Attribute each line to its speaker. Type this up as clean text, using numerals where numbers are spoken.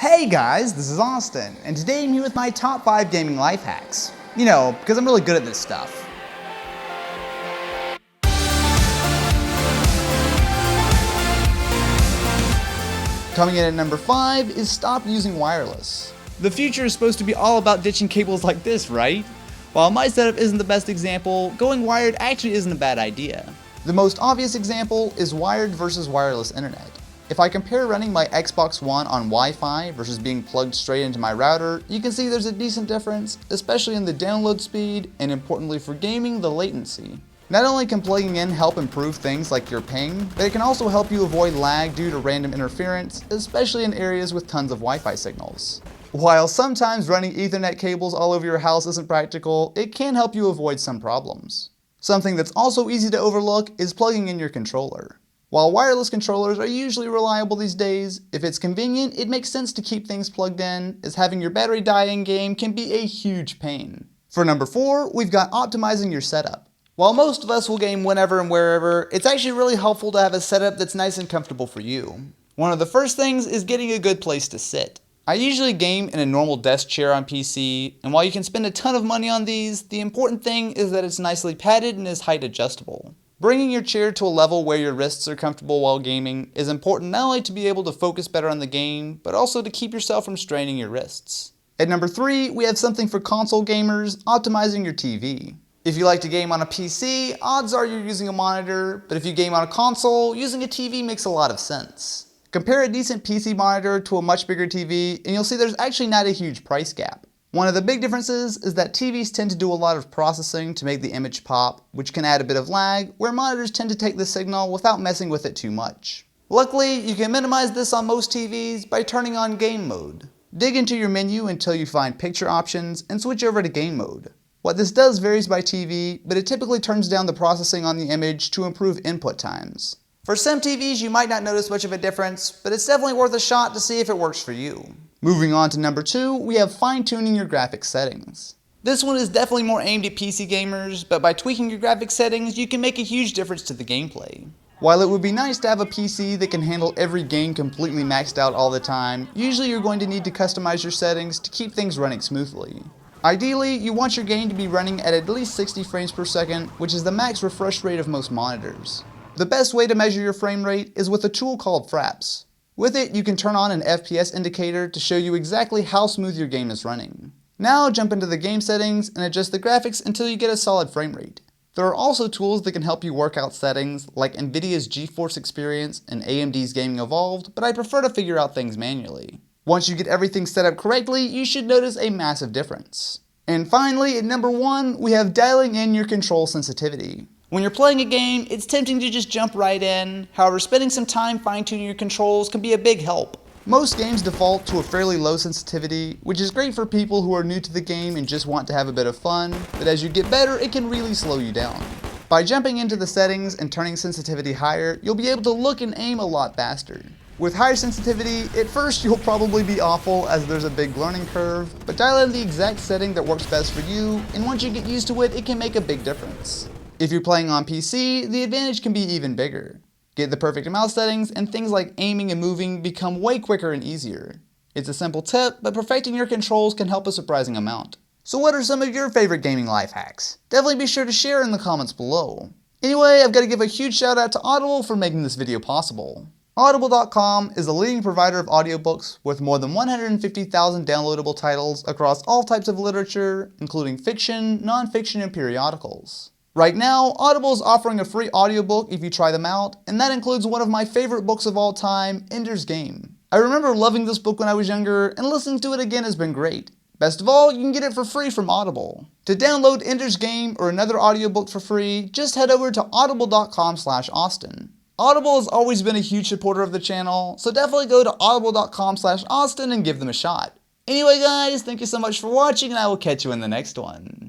Speaker 1: Hey guys, this is Austin, and today I'm here with my top 5 gaming life hacks. You know, because I'm really good at this stuff. Coming in at number 5 is stop using wireless. The future is supposed to be all about ditching cables like this, right? While my setup isn't the best example, going wired actually isn't a bad idea. The most obvious example is wired versus wireless internet. If I compare running my Xbox One on Wi-Fi versus being plugged straight into my router, you can see there's a decent difference, especially in the download speed and importantly for gaming, the latency. Not only can plugging in help improve things like your ping, but it can also help you avoid lag due to random interference, especially in areas with tons of Wi-Fi signals. While sometimes running Ethernet cables all over your house isn't practical, it can help you avoid some problems. Something that's also easy to overlook is plugging in your controller. While wireless controllers are usually reliable these days, if it's convenient, it makes sense to keep things plugged in, as having your battery die in game can be a huge pain. For number 4, we've got optimizing your setup. While most of us will game whenever and wherever, it's actually really helpful to have a setup that's nice and comfortable for you. One of the first things is getting a good place to sit. I usually game in a normal desk chair on PC, and while you can spend a ton of money on these, the important thing is that it's nicely padded and is height adjustable. Bringing your chair to a level where your wrists are comfortable while gaming is important not only to be able to focus better on the game, but also to keep yourself from straining your wrists. At number 3, we have something for console gamers, optimizing your TV. If you like to game on a PC, odds are you're using a monitor, but if you game on a console, using a TV makes a lot of sense. Compare a decent PC monitor to a much bigger TV, and you'll see there's actually not a huge price gap. One of the big differences is that TVs tend to do a lot of processing to make the image pop, which can add a bit of lag, where monitors tend to take the signal without messing with it too much. Luckily, you can minimize this on most TVs by turning on game mode. Dig into your menu until you find picture options and switch over to game mode. What this does varies by TV, but it typically turns down the processing on the image to improve input times. For some TVs, you might not notice much of a difference, but it's definitely worth a shot to see if it works for you. Moving on to number 2, we have fine-tuning your graphics settings. This one is definitely more aimed at PC gamers, but by tweaking your graphics settings, you can make a huge difference to the gameplay. While it would be nice to have a PC that can handle every game completely maxed out all the time, usually you're going to need to customize your settings to keep things running smoothly. Ideally, you want your game to be running at least 60 frames per second, which is the max refresh rate of most monitors. The best way to measure your frame rate is with a tool called Fraps. With it, you can turn on an FPS indicator to show you exactly how smooth your game is running. Now jump into the game settings and adjust the graphics until you get a solid frame rate. There are also tools that can help you work out settings like Nvidia's GeForce Experience and AMD's Gaming Evolved, but I prefer to figure out things manually. Once you get everything set up correctly, you should notice a massive difference. And finally, at number 1, we have dialing in your control sensitivity. When you're playing a game, it's tempting to just jump right in. However, spending some time fine-tuning your controls can be a big help. Most games default to a fairly low sensitivity, which is great for people who are new to the game and just want to have a bit of fun, but as you get better, it can really slow you down. By jumping into the settings and turning sensitivity higher, you'll be able to look and aim a lot faster. With higher sensitivity, at first you'll probably be awful as there's a big learning curve, but dial in the exact setting that works best for you, and once you get used to it, it can make a big difference. If you're playing on PC, the advantage can be even bigger. Get the perfect mouse settings and things like aiming and moving become way quicker and easier. It's a simple tip, but perfecting your controls can help a surprising amount. So what are some of your favorite gaming life hacks? Definitely be sure to share in the comments below. Anyway, I've got to give a huge shout out to Audible for making this video possible. Audible.com is a leading provider of audiobooks with more than 150,000 downloadable titles across all types of literature, including fiction, non-fiction, and periodicals. Right now, Audible is offering a free audiobook if you try them out, and that includes one of my favorite books of all time, Ender's Game. I remember loving this book when I was younger, and listening to it again has been great. Best of all, you can get it for free from Audible. To download Ender's Game or another audiobook for free, just head over to audible.com/Austin. Audible has always been a huge supporter of the channel, so definitely go to audible.com/Austin and give them a shot. Anyway guys, thank you so much for watching, and I will catch you in the next one.